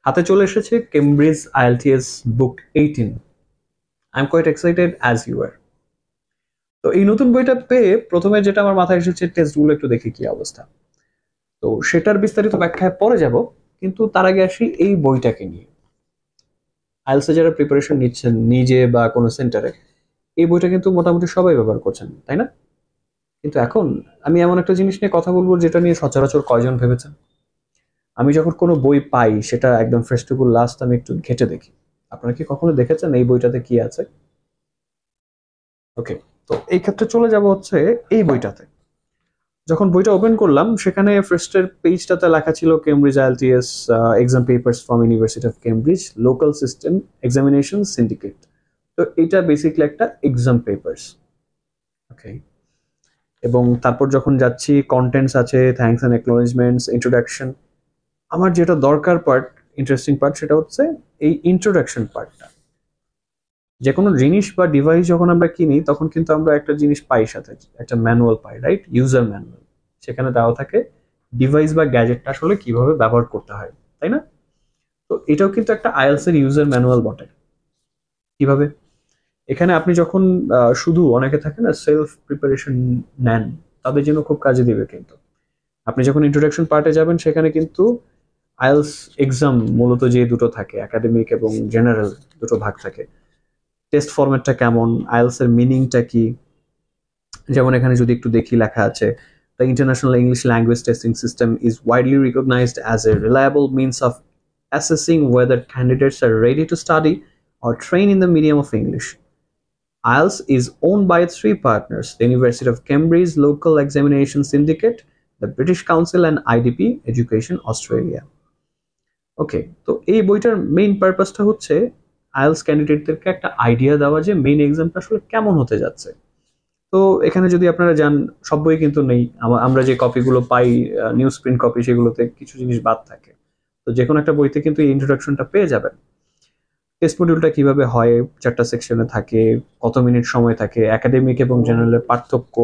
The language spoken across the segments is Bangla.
হাতে চলে এসেছে Cambridge IELTS book 18। I am quite excited as you are. তো এই নতুন বইটা পেয়ে প্রথমে যেটা আমার মাথায় এসেছে, টেস্টগুলো একটু দেখি কি অবস্থা। তো সেটার বিস্তারিত ব্যাখ্যায় পরে যাব, কিন্তু তার আগে আসি এই বইটাকে নিয়ে। আইএলটিএস যারা প্রিপারেশন নিচ্ছেন নিজে বা কোনো সেন্টারে, এই বইটা কিন্তু মোটামুটি সবাই ব্যবহার করছেন, তাই না? কিন্তু এখন আমি এমন একটা জিনিস নিয়ে কথা বলবো যেটা নিয়ে সচরাচর কয়জন ভেবেছেন। আমি যখন কোনো বই পাই সেটা একদম ফার্স্ট টু লাস্ট আমি একটু ঘেটে দেখি। আপনারা কি কখনো দেখেছেন এই বইটাতে কি আছে? ওকে, তো এই ক্ষেত্রে চলে যাব হচ্ছে এই বইটাতে। যখন বইটা ওপেন করলাম সেখানে ফার্স্টের পেজটাতে লেখা ছিল Cambridge IELTS exam papers from university of Cambridge local system examination syndicate. তো এটা বেসিকলি একটা এক্সাম পেপার্স। ওকে, এবং তারপর যখন যাচ্ছি কন্টেন্টস আছে, থ্যাঙ্কস অ্যান্ড অ্যাকনোলেজমেন্টস, ইন্ট্রোডাকশন। আমার যেটা দরকার পার্ট, ইন্টারেস্টিং পার্ট, সেটা হচ্ছে এই ইন্ট্রোডাকশন পার্টটা। যে কোনো জিনিস বা ডিভাইস যখন আমরা কিনি তখন কিন্তু আমরা একটা জিনিস পাই, সাথে একটা ম্যানুয়াল পাই, রাইট? User manual. সেখানে দেওয়া থাকে ডিভাইস বা গ্যাজেটটা আসলে কিভাবে ব্যবহার করতে হয়, তাই না? তো এটাও কিন্তু একটা আইএলটিএস এর ইউজার ম্যানুয়াল বটে। কিভাবে? এখানে আপনি যখন শুধু অনেকে থাকে না সেলফ প্রিপারেশন নেন, তাদের জন্য খুব কাজে দিবে। কিন্তু আপনি যখন ইন্ট্রোডাকশন পার্টে যাবেন সেখানে কিন্তু আইএলটিএস এক্সাম মূলত যে দুটো থাকে, একাডেমিক এবং জেনারেল, দুটো ভাগ থাকে। টেস্ট ফরম্যাটটা কেমন, আইএলটিএস এর মিনিংটা কি। যেমন এখানে যদি একটু দেখি লেখা আছে, the international English language testing system is widely recognised as a reliable means of assessing whether candidates are ready to study or train in the medium of English. IELTS is owned by three partners: the University of Cambridge Local Examination Syndicate, the British Council, and IDP Education Australia. ওকে, তো এই বইটার মেইন পারপাসটা হচ্ছে আইএলটিএস ক্যান্ডিডেটদেরকে একটা আইডিয়া দেওয়া যে মেইন এক্সামটা আসলে কেমন হতে যাচ্ছে। তো এখানে যদি আপনারা যান, সব বই কিন্তু নেই, আমরা যে কপিগুলো পাই নিউজ প্রিন্ট কপি, সেগুলোতে কিছু জিনিস বাদ থাকে। তো যে কোনো একটা বইতে কিন্তু এই ইন্ট্রোডাকশনটা পেয়ে যাবেন। টেস্ট মডিউলটা কিভাবে হয়, 4টা সেকশনে থাকে, কত মিনিট সময় থাকে, একাডেমিক এবং জেনারেলের পার্থক্য,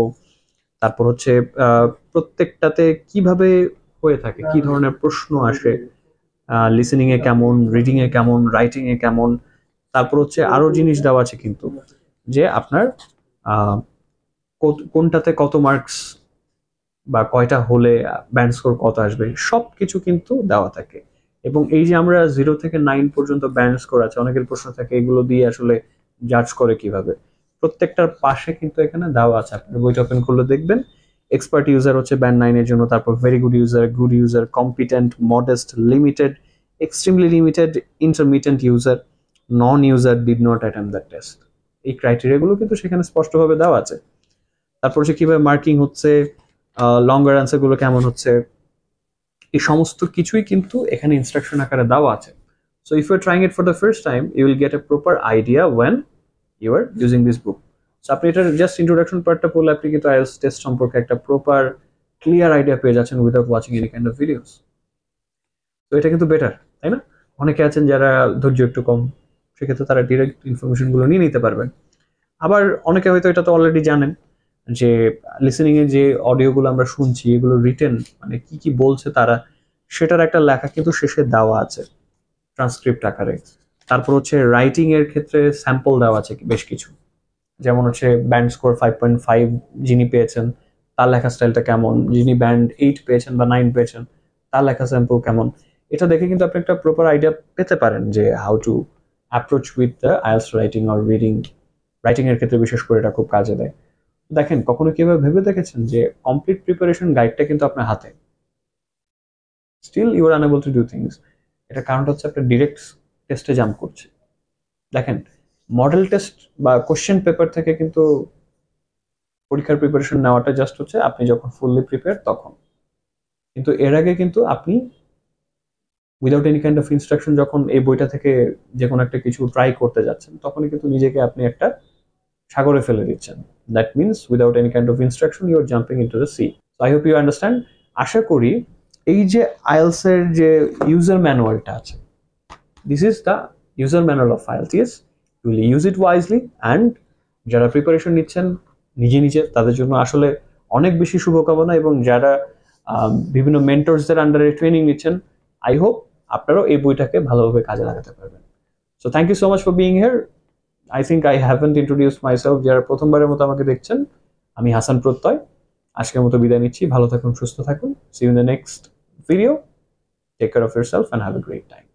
তারপর হচ্ছে প্রত্যেকটাতে কিভাবে হয়ে থাকে, কি ধরনের প্রশ্ন আসে, লিসেনিং এ কেমন, রিডিং এ কেমন, রাইটিং এ কেমন। তারপর হচ্ছে আরো জিনিস দেওয়া আছে কিন্তু, যে আপনার কোনটাতে কত মার্কস বা কয়টা হলে ব্যান্ড স্কোর কত আসবে, সবকিছু কিন্তু দেওয়া থাকে। এবং এই যে আমরা 0 থেকে 9 পর্যন্ত ব্যান্ড স্কোর আছে, অনেকের প্রশ্ন থাকে এগুলো দিয়ে আসলে জাজ করে কিভাবে, প্রত্যেকটার পাশে কিন্তু এখানে দেওয়া আছে। আপনি বইটা ওপেন করলে দেখবেন এক্সপার্ট ইউজার হচ্ছে ব্যান্ড 9 এর জন্য, তারপর very good user, competent, modest, limited, extremely limited, intermediate user, non user did not attempt the test. এই ক্রাইটেরিয়াগুলো কিন্তু সেখানে স্পষ্টভাবে দেওয়া আছে। তারপর হচ্ছে কিভাবে মার্কিং হচ্ছে, লঙ্গার অ্যান্সার গুলো কেমন হচ্ছে, এই সমস্ত কিছুই কিন্তু এখানে ইনস্ট্রাকশন আকারে দেওয়া আছে। So if you are trying it for the first time, you will get a proper idea when you are using this book. সো আপনি এটার জাস্ট ইন্ট্রোডাকশন পার্টটা পড়লে আপনি কিন্তু আইএলটিএস টেস্ট সম্পর্কে একটা প্রপার ক্লিয়ার আইডিয়া পেয়ে যাচ্ছেন without watching any kind of videos. তো এটা কিন্তু বেটার, তাই না? অনেকে আছেন যারা ধৈর্য একটু কম, সেক্ষেত্রে তারা ডিরেক্ট ইনফরমেশন গুলো নিয়ে নিতে পারবেন। আবার অনেকে হয়তো এটা তো অলরেডি জানেন যে লিসেনিং এ যে অডিওগুলো আমরা শুনছি এগুলো রিটেন, মানে কি কি বলছে তারা, সেটার একটা লেখা কিন্তু শেষে দেওয়া আছে ট্রান্সক্রিপ্ট আকারে। তারপর হচ্ছে রাইটিং এর ক্ষেত্রে স্যাম্পল দেওয়া আছে বেশ কিছু, যেমন হচ্ছে ব্যান্ড স্কোর 5.5 যিনি পেয়েছেন তার লেখা স্টাইলটা কেমন, যিনি ব্যান্ড 8 পেয়েছেন বা 9 পেয়েছেন তার লেখা স্যাম্পল কেমন। এটা দেখে কিন্তু আপনি একটা প্রপার আইডিয়া পেতে পারেন যে how to approach with the IELTS writing or reading. Writing এর ক্ষেত্রে বিশেষ করে এটা খুব কাজে দেয়। দেখেন, কখনো কিভাবে ভেবে দেখেছেন যে কমপ্লিট প্রিপারেশন গাইডটা কিন্তু আপনার হাতে, still you are unable to do things. এটা কারণটা হচ্ছে আপনার ডিরেক্ট টেস্টে জাম্প করছে। দেখেন, মডেল টেস্ট বা কোশ্চেন পেপার থেকে কিন্তু পরীক্ষার প্রিপারেশন নেওয়াটা জাস্ট হচ্ছে আপনি যখন ফুললি প্রিপেয়ার তখন। কিন্তু এর আগে কিন্তু আপনি without any kind of instruction যখন এই বইটা থেকে যে কোনো একটা কিছু ট্রাই করতে যাচ্ছেন, তখনই কিন্তু নিজেকে আপনি একটা সাগরে ফেলে দিচ্ছেন। That means without any kind of instruction you are jumping into the sea. I hope you understand. আশা করি এই যে আইএলটিএস এর যে ইউজার ম্যানুয়ালটা আছে, this is the user manual of IELTS. You will use it wisely, and যারা প্রিপারেশন নিচ্ছেন নিজে তাদের জন্য আসলে অনেক বেশি শুভকামনা। এবং যারা বিভিন্ন মেন্টরসদের আন্ডারে ট্রেনিং নিচ্ছেন, আই হোপ আপনারাও এই বইটাকে ভালোভাবে কাজে লাগাতে পারবেন। So thank you so much for being here. I think I haven't introduced myself. যারা প্রথমবারের মতো আমাকে দেখছেন, আমি হাসান প্রত্যয়। আজকের মতো বিদায় নিচ্ছি। ভালো থাকুন, সুস্থ থাকুন। See you in the next video. Take care of yourself and have a great time.